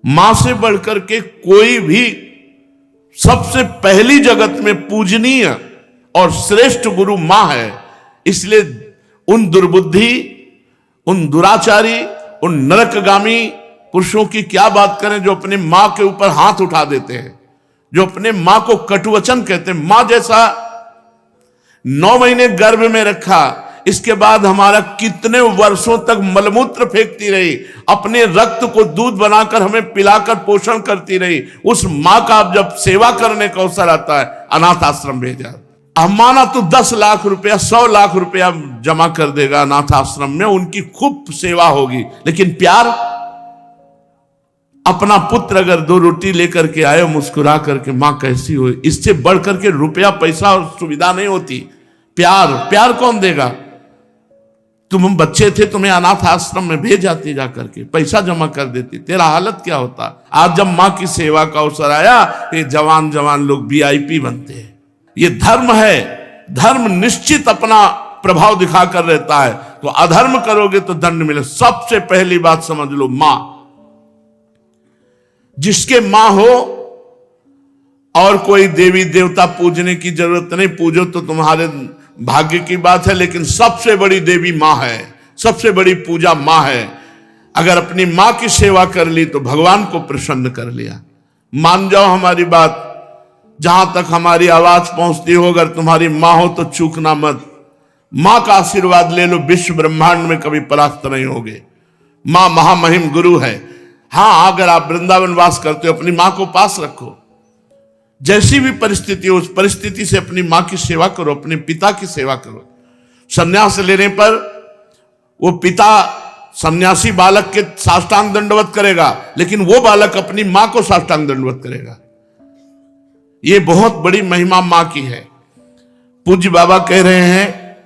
मां से बढ़कर के कोई भी सबसे पहली जगत में पूजनीय और श्रेष्ठ गुरु मां है। इसलिए उन दुर्बुद्धि, उन दुराचारी, उन नरकगामी पुरुषों की क्या बात करें जो अपने मां के ऊपर हाथ उठा देते हैं, जो अपने मां को कटुवचन कहते हैं। मां जैसा 9 महीने गर्भ में रखा, इसके बाद हमारा कितने वर्षों तक मलमूत्र फेंकती रही, अपने रक्त को दूध बनाकर हमें पिलाकर पोषण करती रही, उस मां का अब जब सेवा करने का अवसर आता है, अनाथ आश्रम भेजा। माना तो 10 लाख रुपया, 100 लाख रुपया जमा कर देगा अनाथ आश्रम में, उनकी खूब सेवा होगी। लेकिन प्यार, अपना पुत्र अगर 2 रोटी लेकर के आए मुस्कुरा करके, मां कैसी हो, इससे बढ़ करके रुपया पैसा और सुविधा नहीं होती। प्यार कौन देगा? तुम बच्चे थे, तुम्हें अनाथ आश्रम में भेज जाती, जाकर के पैसा जमा कर देती, तेरा हालत क्या होता। आज जब मां की सेवा का अवसर आया, ये जवान लोग VIP बनते हैं। ये धर्म है, धर्म निश्चित अपना प्रभाव दिखाकर रहता है। तो अधर्म करोगे तो दंड मिले। सबसे पहली बात समझ लो, मां, जिसके मां हो और कोई देवी देवता पूजने की जरूरत नहीं, पूजो तो तुम्हारे भाग्य की बात है, लेकिन सबसे बड़ी देवी मां है, सबसे बड़ी पूजा मां है। अगर अपनी मां की सेवा कर ली तो भगवान को प्रसन्न कर लिया। मान जाओ हमारी बात, जहां तक हमारी आवाज पहुंचती हो, अगर तुम्हारी मां हो तो चूकना मत। मां का आशीर्वाद ले लो, विश्व ब्रह्मांड में कभी परास्त नहीं होगे। मां महामहिम गुरु है। हां, अगर आप वृंदावन वास करते हो, अपनी मां को पास रखो। जैसी भी परिस्थिति हो, उस परिस्थिति से अपनी मां की सेवा करो, अपने पिता की सेवा करो। संन्यास लेने पर वो पिता सन्यासी बालक के साष्टांग दंडवत करेगा, लेकिन वो बालक अपनी मां को साष्टांग दंडवत करेगा। ये बहुत बड़ी महिमा मां की है। पूज्य बाबा कह रहे हैं,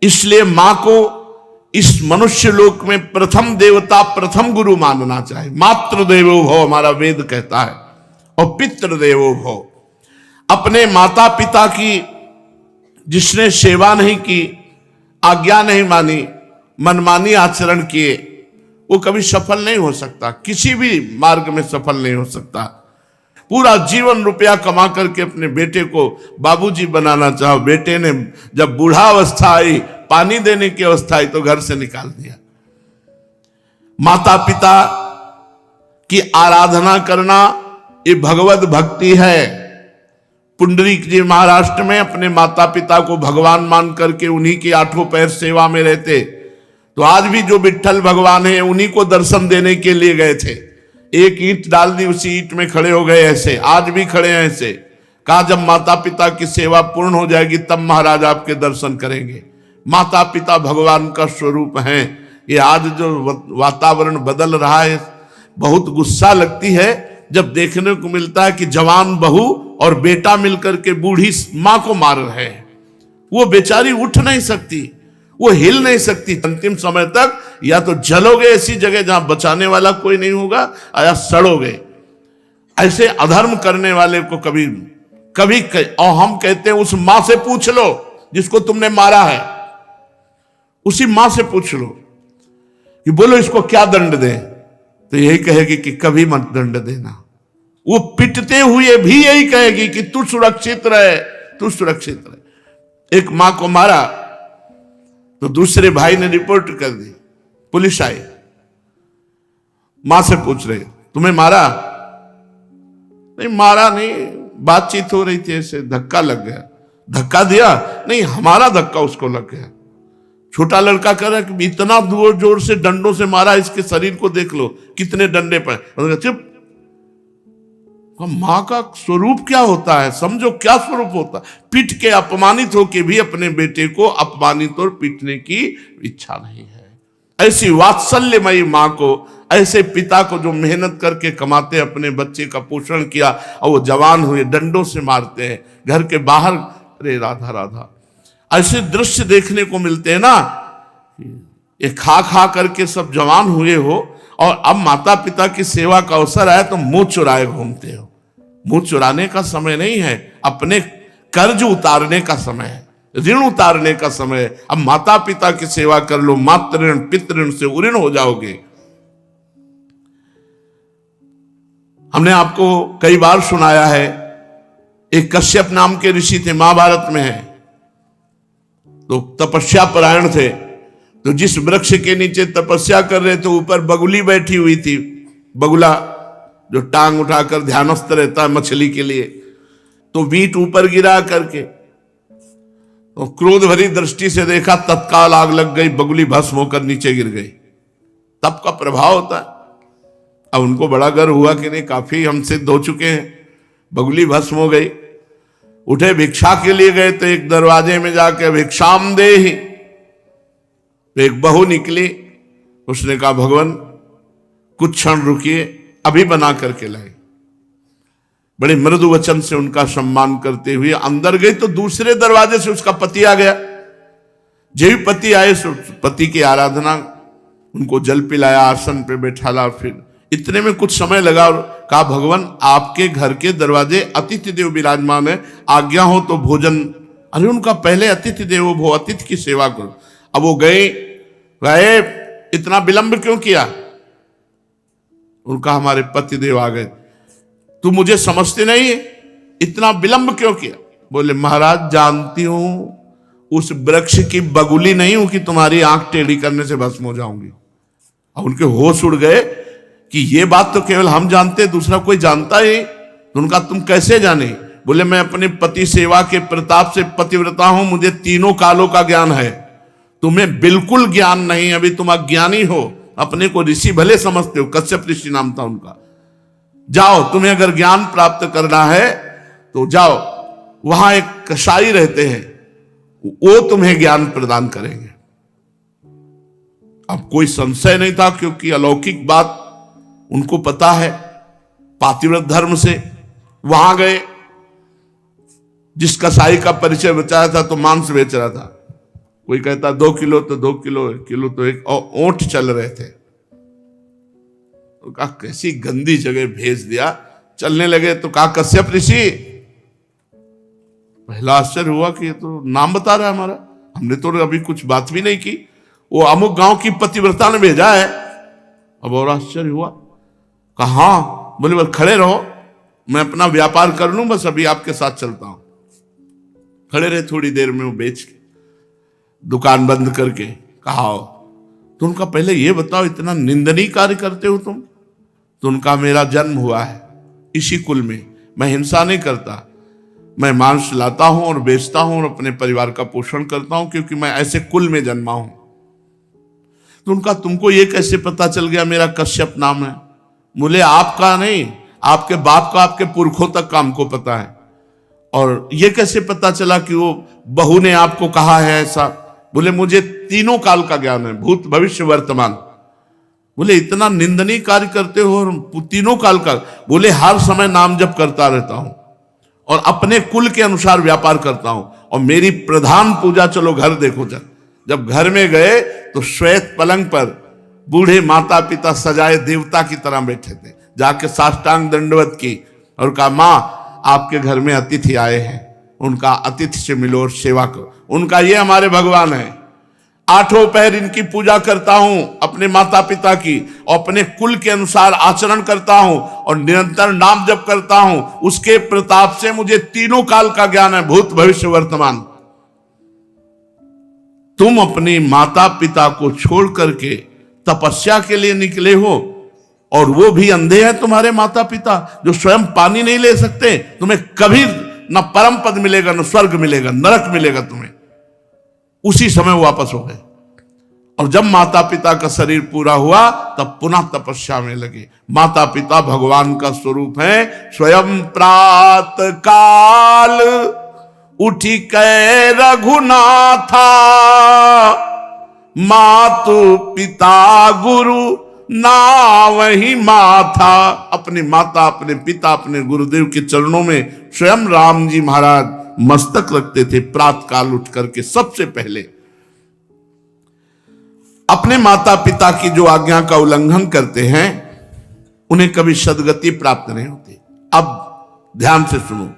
इसलिए मां को इस मनुष्य लोक में प्रथम देवता, प्रथम गुरु मानना चाहिए। मातृ देवो भव हमारा वेद कहता है, और पितृ देवो भव। अपने माता पिता की जिसने सेवा नहीं की, आज्ञा नहीं मानी, मनमानी आचरण किए, वो कभी सफल नहीं हो सकता, किसी भी मार्ग में सफल नहीं हो सकता। पूरा जीवन रुपया कमा करके अपने बेटे को बाबूजी बनाना चाहो, बेटे ने जब बूढ़ा अवस्था आई, पानी देने की अवस्था आई, तो घर से निकाल दिया। माता पिता की आराधना करना ये भगवत भक्ति है। पुंडरीक जी महाराष्ट्र में अपने माता पिता को भगवान मान करके उन्हीं के 8 पैर सेवा में रहते। तो आज भी जो विट्ठल भगवान है, उन्हीं को दर्शन देने के लिए गए थे। एक ईंट डाल दी, उसी ईंट में खड़े हो गए। ऐसे आज भी खड़े हैं। ऐसे कहा, जब माता पिता की सेवा पूर्ण हो जाएगी तब महाराज आपके दर्शन करेंगे। माता पिता भगवान का स्वरूप है। ये आज जो वातावरण बदल रहा है, बहुत गुस्सा लगती है जब देखने को मिलता है कि जवान बहू और बेटा मिलकर के बूढ़ी मां को मार रहे हैं। वो बेचारी उठ नहीं सकती, वो हिल नहीं सकती। अंतिम समय तक या तो जलोगे ऐसी जगह जहां बचाने वाला कोई नहीं होगा, या सड़ोगे। ऐसे अधर्म करने वाले को कभी और हम कहते हैं उस मां से पूछ लो जिसको तुमने मारा है, उसी मां से पूछ लो कि बोलो इसको क्या दंड दें, तो यही कहेगी कि कभी मत दंड देना। वो पिटते हुए भी यही कहेगी कि तू सुरक्षित रहे, तू सुरक्षित रहे। एक मां को मारा तो दूसरे भाई ने रिपोर्ट कर दी, पुलिस आई, मां से पूछ रहे तुम्हें मारा? नहीं मारा नहीं, बातचीत हो रही थी, ऐसे धक्का लग गया। धक्का दिया? नहीं, हमारा धक्का उसको लग गया। छोटा लड़का कह रहा है कि इतना जोर जोर से डंडों से मारा, इसके शरीर को देख लो कितने डंडे पर। चुप। मां का स्वरूप क्या होता है, समझो क्या स्वरूप होता है। पीट के अपमानित होके भी अपने बेटे को अपमानित और पीटने की इच्छा नहीं है। ऐसी वात्सल्यमयी मां को, ऐसे पिता को जो मेहनत करके कमाते, अपने बच्चे का पोषण किया और वो जवान हुए, डंडों से मारते हैं घर के बाहर। अरे राधा राधा, ऐसे दृश्य देखने को मिलते हैं ना। ये खा खा करके सब जवान हुए हो और अब माता पिता की सेवा का अवसर आया तो मुंह चुराए घूमते हो। मुंह चुराने का समय नहीं है, अपने कर्ज उतारने का समय है, ऋण उतारने का समय है। अब माता पिता की सेवा कर लो, मातृ ऋण पितृ ऋण से उऋण हो जाओगे। हमने आपको कई बार सुनाया है, एक कश्यप नाम के ऋषि थे, महाभारत में है, तो तपस्या परायण थे। तो जिस वृक्ष के नीचे तपस्या कर रहे थे ऊपर बगुली बैठी हुई थी, बगुला जो टांग उठाकर ध्यानस्थ रहता है मछली के लिए, तो वीट ऊपर गिरा करके तो क्रोध भरी दृष्टि से देखा, तत्काल आग लग गई, बगुली भस्म होकर नीचे गिर गई। तप का प्रभाव होता है। अब उनको बड़ा गर्व हुआ कि नहीं, काफी हम सिद्ध हो चुके हैं, बगुली भस्म हो गई। उठे भिक्षा के लिए गए तो एक दरवाजे में जाके भिक्षाम देहि, तो एक बहू निकली, उसने कहा भगवान कुछ क्षण रुकिए, अभी बना करके लाए। बड़े मृदु वचन से उनका सम्मान करते हुए अंदर गई तो दूसरे दरवाजे से उसका पति आ गया। जब भी पति आए पति की आराधना, उनको जल पिलाया, आसन पे बैठाला, फिर इतने में कुछ समय लगा और कहा भगवान आपके घर के दरवाजे अतिथि देव विराजमान है, आज्ञा हो तो भोजन। अरे उनका पहले अतिथि देवो भव, अतिथि की सेवा करो। अब वो गए, इतना विलंब क्यों किया? उनका हमारे पति देव आ गए, तू मुझे समझते नहीं है, इतना विलंब क्यों किया? बोले महाराज जानती हूं उस वृक्ष की बगुली नहीं हूं कि तुम्हारी आंख टेढ़ी करने से भस्म हो जाऊंगी। अब उनके होश उड़ गए कि ये बात तो केवल हम जानते, दूसरा कोई जानता ही। तो उनका तुम कैसे जाने? बोले मैं अपने पति सेवा के प्रताप से पतिव्रता हूं, मुझे तीनों कालों का ज्ञान है, तुम्हें बिल्कुल ज्ञान नहीं, अभी तुम अज्ञानी हो, अपने को ऋषि भले समझते हो। कश्यप ऋषि नाम था उनका। जाओ, तुम्हें अगर ज्ञान प्राप्त करना है तो जाओ, वहां एक कसाई रहते हैं, वो तुम्हें ज्ञान प्रदान करेंगे। अब कोई संशय नहीं था क्योंकि अलौकिक बात उनको पता है, पातिव्रत धर्म से। वहां गए, जिस कसाई का परिचय बचाया था तो मांस बेच रहा था, कोई कहता 2 किलो तो 2 किलो, 1 किलो तो एक, और ओंठ चल रहे थे। तो कहा कैसी गंदी जगह भेज दिया, चलने लगे। तो कहा कश्यप ऋषि, पहला आश्चर्य हुआ कि ये तो नाम बता रहा है हमारा, हमने तो अभी कुछ बात भी नहीं की, वो अमुक गांव की पतिव्रता ने भेजा है। अब और आश्चर्य हुआ, कहा हाँ। बोले बस खड़े रहो, मैं अपना व्यापार कर लूं, बस अभी आपके साथ चलता हूं। खड़े रहे, थोड़ी देर में वो बेच के दुकान बंद करके कहा तो उनका पहले ये बताओ इतना निंदनीय कार्य करते हो तुम? तो उनका मेरा जन्म हुआ है इसी कुल में, मैं हिंसा नहीं करता, मैं मांस लाता हूं और बेचता हूं और अपने परिवार का पोषण करता हूं क्योंकि मैं ऐसे कुल में जन्मा हूं। तो उनका तुमको ये कैसे पता चल गया मेरा कश्यप नाम है? बोले आपका नहीं, आपके बाप का, आपके पुरखों तक का हमको पता है। और ये कैसे पता चला कि वो बहू ने आपको कहा है ऐसा? बोले मुझे तीनों काल का ज्ञान है, भूत भविष्य वर्तमान। बोले इतना निंदनीय कार्य करते हो और तीनों काल का? बोले हर समय नाम जप करता रहता हूं और अपने कुल के अनुसार व्यापार करता हूं, और मेरी प्रधान पूजा, चलो घर देखो। जब घर में गए तो श्वेत पलंग पर बूढ़े माता पिता सजाए देवता की तरह बैठे थे, जाके साष्टांग दंडवत की और कहा मां आपके घर में अतिथि आए हैं, उनका अतिथि से मिलो और सेवा करो। उनका ये हमारे भगवान है, 8 पहर इनकी पूजा करता हूं, अपने माता पिता की, और अपने कुल के अनुसार आचरण करता हूं और निरंतर नाम जप करता हूं। उसके प्रताप से मुझे तीनों काल का ज्ञान है, भूत भविष्य वर्तमान। तुम अपने माता पिता को छोड़ करके तपस्या के लिए निकले हो, और वो भी अंधे हैं तुम्हारे माता पिता, जो स्वयं पानी नहीं ले सकते। तुम्हें कभी न परम पद मिलेगा, न स्वर्ग मिलेगा, नरक मिलेगा तुम्हें। उसी समय वापस हो गए, और जब माता पिता का शरीर पूरा हुआ तब पुनः तपस्या में लगे। माता पिता भगवान का स्वरूप है। स्वयं प्रात काल उठी कै रघुनाथा, मातु पिता गुरु ना वही माथा। अपने माता, अपने पिता, अपने गुरुदेव के चरणों में स्वयं राम जी महाराज मस्तक रखते थे प्रात काल उठ करके। सबसे पहले अपने माता पिता की जो आज्ञा का उल्लंघन करते हैं उन्हें कभी सद्गति प्राप्त नहीं होती। अब ध्यान से सुनो,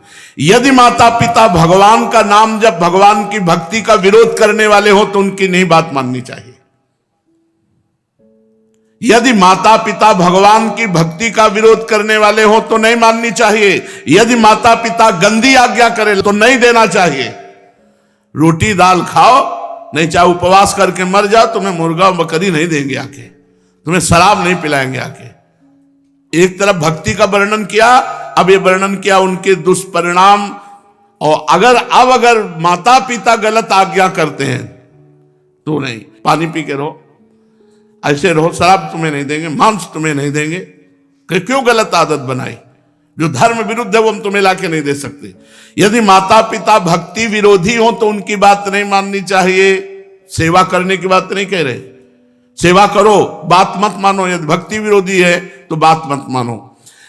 यदि माता पिता भगवान का नाम जब भगवान की भक्ति का विरोध करने वाले हो तो उनकी नहीं बात माननी चाहिए। यदि माता पिता भगवान की भक्ति का विरोध करने वाले हो तो नहीं माननी चाहिए। यदि माता पिता गंदी आज्ञा करे तो नहीं देना चाहिए। रोटी दाल खाओ, नहीं चाहे उपवास करके मर जाओ, तुम्हें मुर्गा बकरी नहीं देंगे आके, तुम्हें शराब नहीं पिलाएंगे आके। एक तरफ भक्ति का वर्णन किया, अब ये वर्णन किया उनके दुष्परिणाम। और अगर माता पिता गलत आज्ञा करते हैं तो नहीं, पानी पी के रहो, ऐसे रहो, शराब तुम्हें नहीं देंगे, मांस तुम्हें नहीं देंगे। क्यों गलत आदत बनाई? जो धर्म विरुद्ध है वो हम तुम्हें लाके नहीं दे सकते। यदि माता पिता भक्ति विरोधी हो तो उनकी बात नहीं माननी चाहिए। सेवा करने की बात नहीं कह रहे, सेवा करो, बात मत मानो। यदि भक्ति विरोधी है तो बात मत मानो।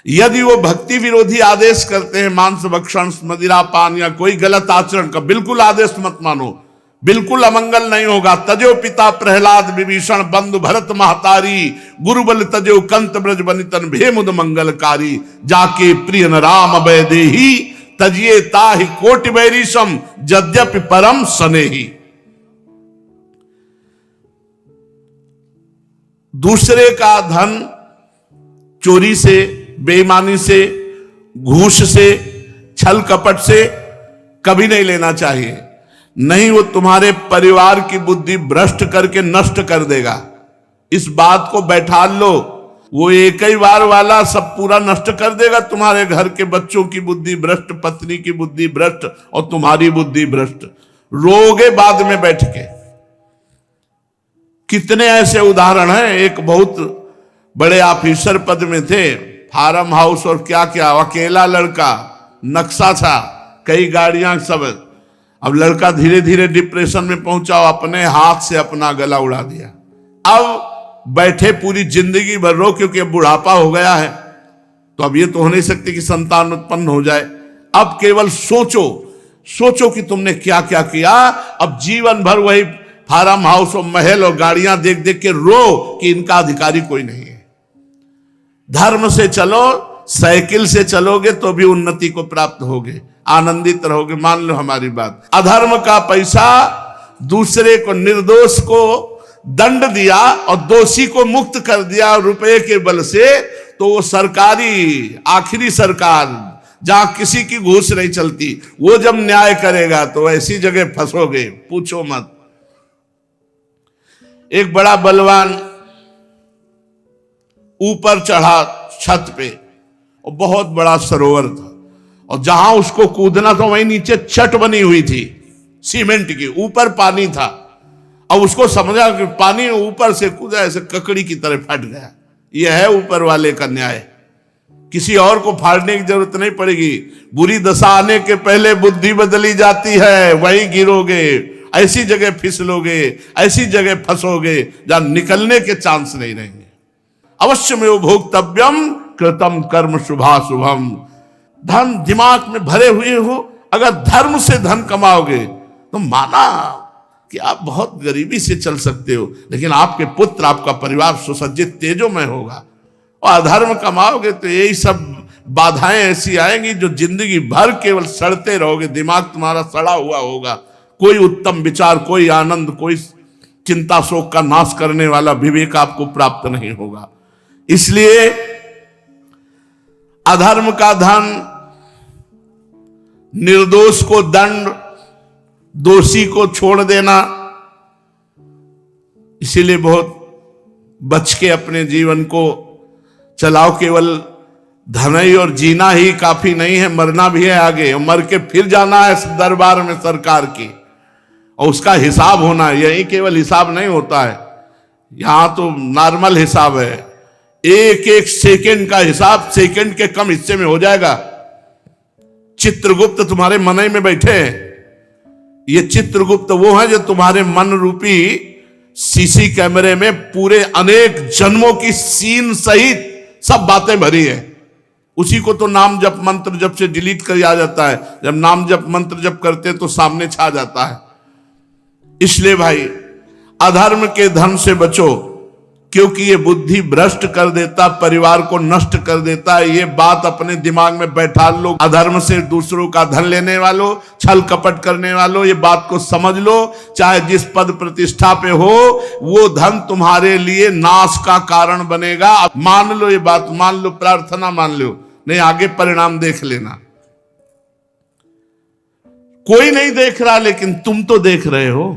यदि वो भक्ति विरोधी आदेश करते हैं, मांस भक्षण, मदिरा पान या कोई गलत आचरण का, बिल्कुल आदेश मत मानो, बिल्कुल अमंगल नहीं होगा। तजो पिता प्रहलाद विभीषण बंधु भरत महतारी, गुरुबल तजो कंत ब्रज बनितन भेमुद मंगलकारी, जाके प्रिय न राम अभय देही, तजिए ताहि कोटि बैरीशम यद्यपि परम स्नेही। दूसरे का धन चोरी से, बेईमानी से, घूस से, छल कपट से कभी नहीं लेना चाहिए। नहीं, वो तुम्हारे परिवार की बुद्धि भ्रष्ट करके नष्ट कर देगा। इस बात को बैठा लो, वो एक ही बार वाला सब पूरा नष्ट कर देगा। तुम्हारे घर के बच्चों की बुद्धि भ्रष्ट, पत्नी की बुद्धि भ्रष्ट और तुम्हारी बुद्धि भ्रष्ट, रोगे बाद में बैठ के। कितने ऐसे उदाहरण हैं। एक बहुत बड़े ऑफिसर पद में थे, फार्म हाउस और क्या क्या, अकेला लड़का, नक्शा था, कई गाड़ियां सब। अब लड़का धीरे धीरे डिप्रेशन में पहुंचा, अपने हाथ से अपना गला उड़ा दिया। अब बैठे पूरी जिंदगी भर रो, क्योंकि अब बुढ़ापा हो गया है, तो अब ये तो हो नहीं सकती कि संतान उत्पन्न हो जाए। अब केवल सोचो कि तुमने क्या क्या किया। अब जीवन भर वही फार्म हाउस और महल और गाड़ियां देख देख के रो कि इनका अधिकारी कोई नहीं है। धर्म से चलो, साइकिल से चलोगे तो भी उन्नति को प्राप्त होगे, आनंदित रहोगे। मान लो हमारी बात। अधर्म का पैसा, दूसरे को, निर्दोष को दंड दिया और दोषी को मुक्त कर दिया रुपए के बल से, तो वो सरकारी, आखिरी सरकार जहां किसी की घूस नहीं चलती, वो जब न्याय करेगा तो ऐसी जगह फंसोगे, पूछो मत। एक बड़ा बलवान ऊपर चढ़ा छत पे, और बहुत बड़ा सरोवर था, और जहां उसको कूदना था वहीं नीचे चट बनी हुई थी सीमेंट की, ऊपर पानी था। अब उसको समझा कि पानी ऊपर से कूदा, ऐसे ककड़ी की तरह फट गया। यह है ऊपर वाले का न्याय। किसी और को फाड़ने की जरूरत नहीं पड़ेगी। बुरी दशा आने के पहले बुद्धि बदली जाती है, वहीं गिरोगे, ऐसी जगह फिसलोगे, ऐसी जगह फंसोगे जहां निकलने के चांस नहीं रहेंगे। अवश्य में भोक्तव्यम कृतम कर्म शुभाशुभम। धन दिमाग में भरे हुए हो, अगर धर्म से धन कमाओगे तो माना कि आप बहुत गरीबी से चल सकते हो, लेकिन आपके पुत्र, आपका परिवार सुसज्जित तेजोमय होगा। और अधर्म कमाओगे तो यही सब बाधाएं ऐसी आएंगी जो जिंदगी भर केवल सड़ते रहोगे। दिमाग तुम्हारा सड़ा हुआ होगा, कोई उत्तम विचार, कोई आनंद, कोई चिंता शोक का नाश करने वाला विवेक आपको प्राप्त नहीं होगा। इसलिए अधर्म का धन, निर्दोष को दंड, दोषी को छोड़ देना, इसीलिए बहुत बच के अपने जीवन को चलाओ। केवल धन ही और जीना ही काफी नहीं है, मरना भी है आगे, और मर के फिर जाना है दरबार में सरकार की, और उसका हिसाब होना है। यही केवल हिसाब नहीं होता है, यहां तो नॉर्मल हिसाब है। एक एक सेकंड का हिसाब सेकंड के कम हिस्से में हो जाएगा। चित्रगुप्त तुम्हारे मन में बैठे हैं। ये चित्रगुप्त वो है जो तुम्हारे मन रूपी सीसी कैमरे में पूरे अनेक जन्मों की सीन सहित सब बातें भरी है। उसी को तो नाम जप मंत्र जप से डिलीट कर आ जाता है। जब नाम जप मंत्र जप करते हैं तो सामने छा जाता है। इसलिए भाई, अधर्म के धन से बचो। क्योंकि ये बुद्धि भ्रष्ट कर देता, परिवार को नष्ट कर देता है। ये बात अपने दिमाग में बैठा लो, अधर्म से दूसरों का धन लेने वालों, छल कपट करने वालों, ये बात को समझ लो। चाहे जिस पद प्रतिष्ठा पे हो, वो धन तुम्हारे लिए नाश का कारण बनेगा। अब मान लो, ये बात मान लो, प्रार्थना मान लो, नहीं आगे परिणाम देख लेना। कोई नहीं देख रहा, लेकिन तुम तो देख रहे हो,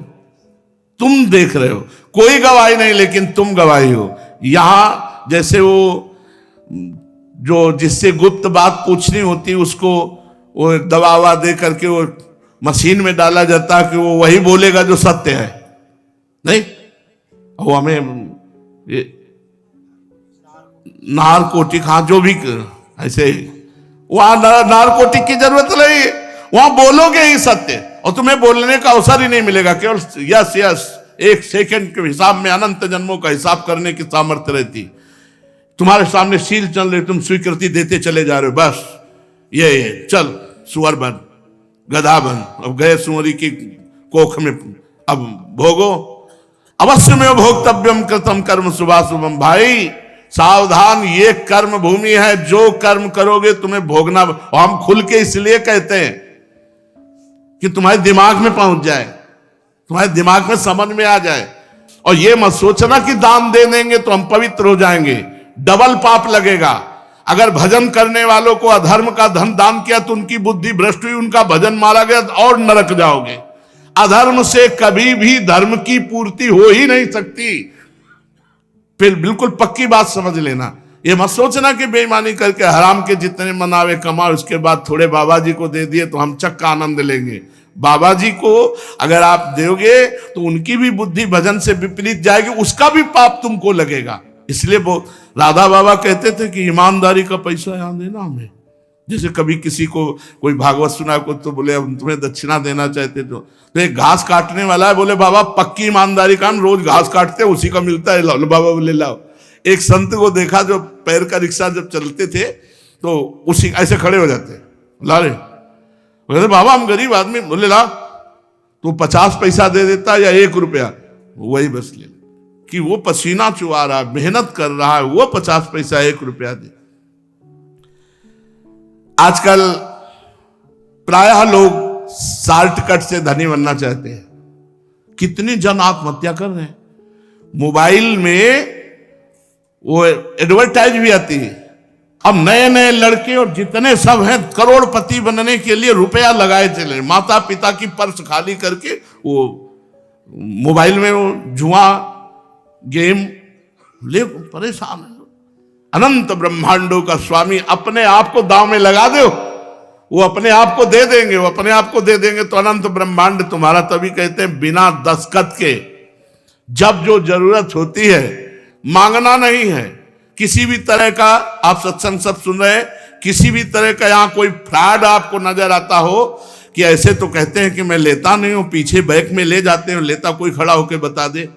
तुम देख रहे हो। कोई गवाही नहीं, लेकिन तुम गवाही हो। यहां जैसे वो जो जिससे गुप्त बात पूछनी होती, उसको वो दबावा दे करके वो मशीन में डाला जाता है कि वो वही बोलेगा जो सत्य है। नहीं, वो हमें नारकोटिक, हाँ जो भी ऐसे, वहां नारकोटिक की जरूरत नहीं, वहां बोलोगे ही सत्य और तुम्हें बोलने का अवसर ही नहीं मिलेगा। केवल यस यस, एक सेकंड के हिसाब में अनंत जन्मों का हिसाब करने की सामर्थ्य रहती। तुम्हारे सामने सील चल रही, तुम स्वीकृति देते चले जा रहे हो। बस ये चल सुअर बन, गधा बन, अब गए सुअरी की कोख में, अब भोगो। अवश्य में भोक्तव्यम कृतम कर्म शुभाशुभम। भाई सावधान, ये कर्म भूमि है, जो कर्म करोगे तुम्हें भोगना। हम खुल के इसलिए कहते हैं कि तुम्हारे दिमाग में पहुंच जाए, तुम्हारे दिमाग में समझ में आ जाए। और ये मत सोचना कि दान दे देंगे तो हम पवित्र हो जाएंगे, डबल पाप लगेगा। अगर भजन करने वालों को अधर्म का धन दान किया तो उनकी बुद्धि भ्रष्ट हुई, उनका भजन मारा गया और नरक जाओगे। अधर्म से कभी भी धर्म की पूर्ति हो ही नहीं सकती। फिर बिल्कुल पक्की बात समझ लेना। ये मत सोचना कि बेईमानी करके हराम के जितने मनावे कमा, उसके बाद थोड़े बाबा जी को दे दिए तो हम चक्का आनंद लेंगे। बाबा जी को अगर आप दोगे तो उनकी भी बुद्धि भजन से विपरीत जाएगी, उसका भी पाप तुमको लगेगा। इसलिए वो राधा बाबा कहते थे कि ईमानदारी का पैसा यहां देना हमें। जैसे कभी किसी को कोई भागवत सुना को तो बोले हम तुम्हें दक्षिणा देना चाहते, तो एक घास काटने वाला है, बोले बाबा पक्की ईमानदारी का, हम रोज घास काटते हैं, उसी का मिलता है, लाओ। बाबा बोले लाओ। एक संत को देखा जो पैर का रिक्शा जब चलते थे तो उसी ऐसे खड़े हो जाते, ला रहे, बोले बाबा हम गरीब आदमी, बोले ला, तो 50 पैसा दे देता या 1 रुपया, वही बस ले, कि वो पसीना चुआ रहा है, मेहनत कर रहा है, वो 50 पैसा 1 रुपया दे। आजकल प्रायः लोग शॉर्टकट से धनी बनना चाहते हैं। कितने जन आत्महत्या कर रहे हैं। मोबाइल में वो एडवर्टाइज भी आती है, अब नए नए लड़के और जितने सब हैं करोड़पति बनने के लिए रुपया लगाए चले, माता पिता की पर्स खाली करके वो मोबाइल में वो जुआ गेम ले परेशान है। अनंत ब्रह्मांडों का स्वामी अपने आप को दांव में लगा दो, वो अपने आप को दे देंगे, वो अपने आप को दे देंगे तो अनंत ब्रह्मांड तुम्हारा। तभी कहते हैं बिना दस्तखत के जब जो जरूरत होती है, मांगना नहीं है किसी भी तरह का। आप सत्संग सब सुन रहे हैं, किसी भी तरह का यहां कोई फ्रॉड आपको नजर आता हो कि ऐसे तो कहते हैं कि मैं लेता नहीं हूं, पीछे बैग में ले जाते हैं, लेता कोई खड़ा होकर बता दे,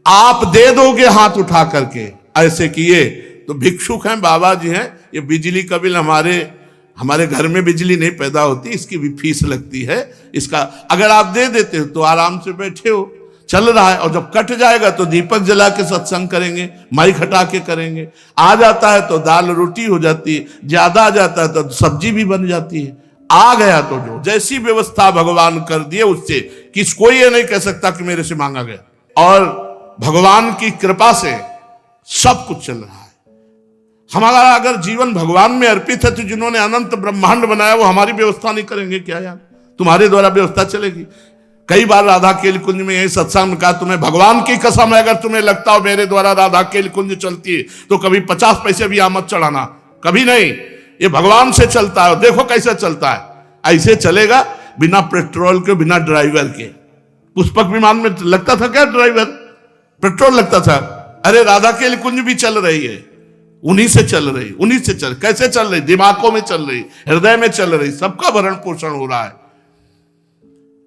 आप दे दोगे हाथ उठा करके। ऐसे किए तो भिक्षुक हैं, बाबा जी हैं। ये बिजली का बिल हमारे घर में बिजली नहीं पैदा होती, इसकी भी फीस लगती है। इसका अगर आप दे देते हो तो आराम से बैठे हो, चल रहा है, और जब कट जाएगा तो दीपक जला के सत्संग करेंगे, माइक हटा के करेंगे। आ जाता है तो दाल रोटी हो जाती है, ज्यादा आ जाता है तो सब्जी भी बन जाती है। आ गया तो जो जैसी व्यवस्था भगवान कर दिए उससे कोई ये नहीं कह सकता कि मेरे से मांगा गया। और भगवान की कृपा से सब कुछ चल रहा है। हमारा अगर जीवन भगवान में अर्पित है तो जिन्होंने अनंत ब्रह्मांड बनाया वो हमारी व्यवस्था नहीं करेंगे क्या यार? तुम्हारे द्वारा व्यवस्था चलेगी। कई बार राधा केल कुंज में यही सत्संग में कहा, तुम्हें भगवान की कसम है अगर तुम्हें लगता हो मेरे द्वारा राधा केल कुंज चलती है तो कभी 50 पैसे भी आमद चढ़ाना, कभी नहीं। ये भगवान से चलता है, देखो कैसे चलता है। ऐसे चलेगा बिना पेट्रोल के, बिना ड्राइवर के। पुष्पक विमान में लगता था क्या ड्राइवर? पेट्रोल लगता था। अरे राधा केल कुंज भी चल रही है, उन्हीं से चल रही, उन्हीं से चल। कैसे चल रही? दिमागों में चल रही, हृदय में चल रही, सबका भरण पोषण हो रहा है।